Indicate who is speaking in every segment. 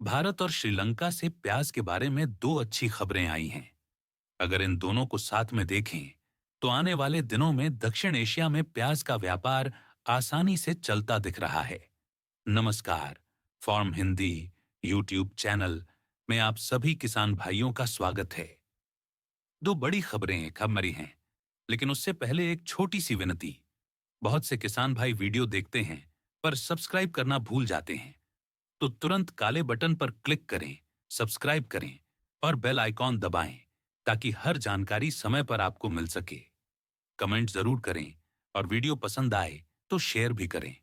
Speaker 1: भारत और श्रीलंका से प्याज के बारे में दो अच्छी खबरें आई हैं। अगर इन दोनों को साथ में देखें, तो आने वाले दिनों में दक्षिण एशिया में प्याज का व्यापार आसानी से चलता दिख रहा है। नमस्कार, फॉर्म हिंदी यूट्यूब चैनल में आप सभी किसान भाइयों का स्वागत है। दो बड़ी खबरें खबरी हैं, लेकिन उससे पहले एक छोटी सी विनती। बहुत से किसान भाई वीडियो देखते हैं, पर सब्सक्राइब करना भूल जाते हैं। तो तुरंत काले बटन पर क्लिक करें, सब्सक्राइब करें और बेल आइकॉन दबाएं, ताकि हर जानकारी समय पर आपको मिल सके। कमेंट जरूर करें और वीडियो पसंद आए तो शेयर भी करें।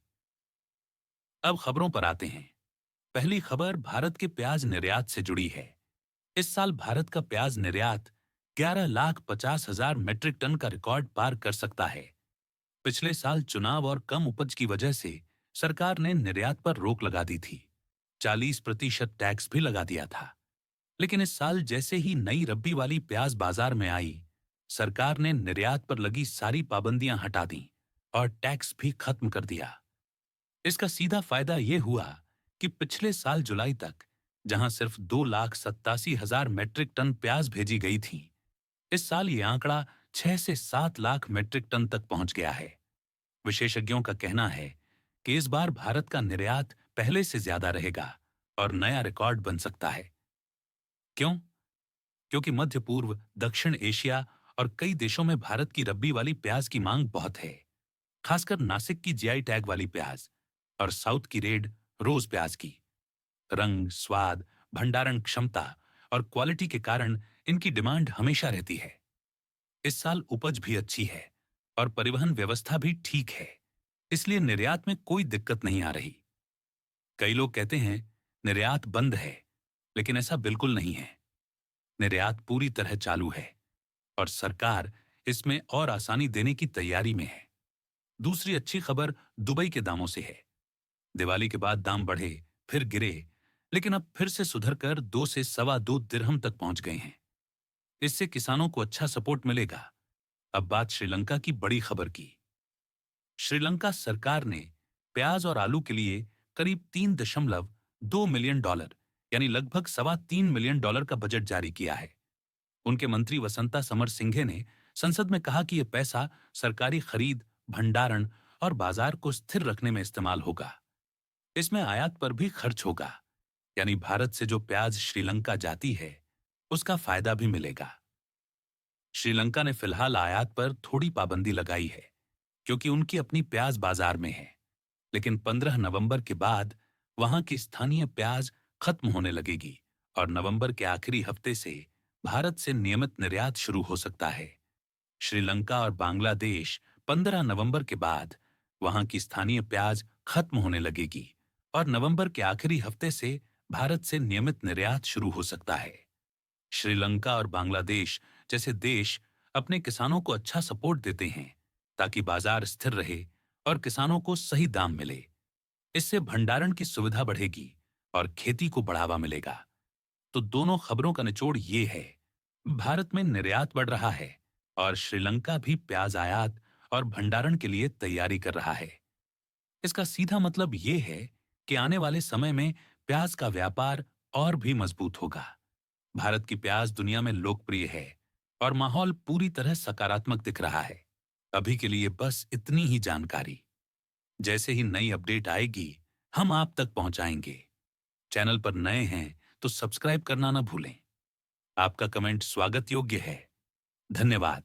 Speaker 1: अब खबरों पर आते हैं। पहली खबर भारत के प्याज निर्यात से जुड़ी है। इस साल भारत का प्याज निर्यात 11,50,000 मीट्रिक टन का रिकॉर्ड पार कर सकता है। पिछले साल चुनाव और कम उपज की वजह से सरकार ने निर्यात पर रोक लगा दी थी। 40% टैक्स भी लगा दिया था। लेकिन इस साल जैसे ही नई रब्बी वाली प्याज बाजार में आई, सरकार ने निर्यात पर लगी सारी पाबंदियां हटा दी और टैक्स भी खत्म कर दिया। इसका सीधा फायदा यह हुआ कि पिछले साल जुलाई तक जहां सिर्फ 2,87,000 मीट्रिक टन प्याज भेजी गई थी, इस साल ये आंकड़ा 6 से 7 लाख मीट्रिक टन तक पहुंच गया है। विशेषज्ञों का कहना है कि इस बार भारत का निर्यात पहले से ज्यादा रहेगा और नया रिकॉर्ड बन सकता है। क्यों? क्योंकि मध्य पूर्व, दक्षिण एशिया और कई देशों में भारत की रब्बी वाली प्याज की मांग बहुत है। खासकर नासिक की जीआई टैग वाली प्याज और साउथ की रेड रोज प्याज की। रंग, स्वाद, भंडारण क्षमता और क्वालिटी के कारण इनकी डिमांड हमेशा रहती है। इस साल उपज भी अच्छी है और परिवहन व्यवस्था भी ठीक है, इसलिए निर्यात में कोई दिक्कत नहीं आ रही। कई लोग कहते हैं निर्यात बंद है, लेकिन ऐसा बिल्कुल नहीं है। निर्यात पूरी तरह चालू है और सरकार इसमें और आसानी देने की तैयारी में है। दूसरी अच्छी खबर दुबई के दामों से है। दिवाली के बाद दाम बढ़े, फिर गिरे, लेकिन अब फिर से सुधर कर 2 से सवा 2 दिरहम तक पहुंच गए हैं। इससे किसानों को अच्छा सपोर्ट मिलेगा। अब बात श्रीलंका की बड़ी खबर की। श्रीलंका सरकार ने प्याज और आलू के लिए करीब 3.2 मिलियन डॉलर यानी लगभग सवा 3 मिलियन डॉलर का बजट जारी किया है। उनके मंत्री वसंता समर सिंघे ने संसद में कहा कि यह पैसा सरकारी खरीद, भंडारण और बाजार को स्थिर रखने में इस्तेमाल होगा। इसमें आयात पर भी खर्च होगा, यानी भारत से जो प्याज श्रीलंका जाती है, उसका फायदा भी मिलेगा। श्रीलंका ने फिलहाल आयात पर थोड़ी पाबंदी लगाई है, क्योंकि उनकी अपनी प्याज बाजार में है। लेकिन 15 नवंबर के बाद वहां की स्थानीय प्याज खत्म होने लगेगी और नवंबर के आखिरी हफ्ते से भारत से नियमित निर्यात शुरू हो सकता है। श्रीलंका और बांग्लादेश 15 नवंबर के बाद वहां की स्थानीय प्याज खत्म होने लगेगी और नवंबर के आखिरी हफ्ते से भारत से नियमित निर्यात शुरू हो सकता है। श्रीलंका और बांग्लादेश जैसे देश अपने किसानों को अच्छा सपोर्ट देते हैं, ताकि बाजार स्थिर रहे और किसानों को सही दाम मिले। इससे भंडारण की सुविधा बढ़ेगी और खेती को बढ़ावा मिलेगा। तो दोनों खबरों का निचोड़ ये है, भारत में निर्यात बढ़ रहा है और श्रीलंका भी प्याज आयात और भंडारण के लिए तैयारी कर रहा है। इसका सीधा मतलब ये है कि आने वाले समय में प्याज का व्यापार और भी मजबूत होगा। भारत की प्याज दुनिया में लोकप्रिय है और माहौल पूरी तरह सकारात्मक दिख रहा है। अभी के लिए बस इतनी ही जानकारी। जैसे ही नई अपडेट आएगी, हम आप तक पहुंचाएंगे। चैनल पर नए हैं तो सब्सक्राइब करना ना भूलें। आपका कमेंट स्वागत योग्य है। धन्यवाद।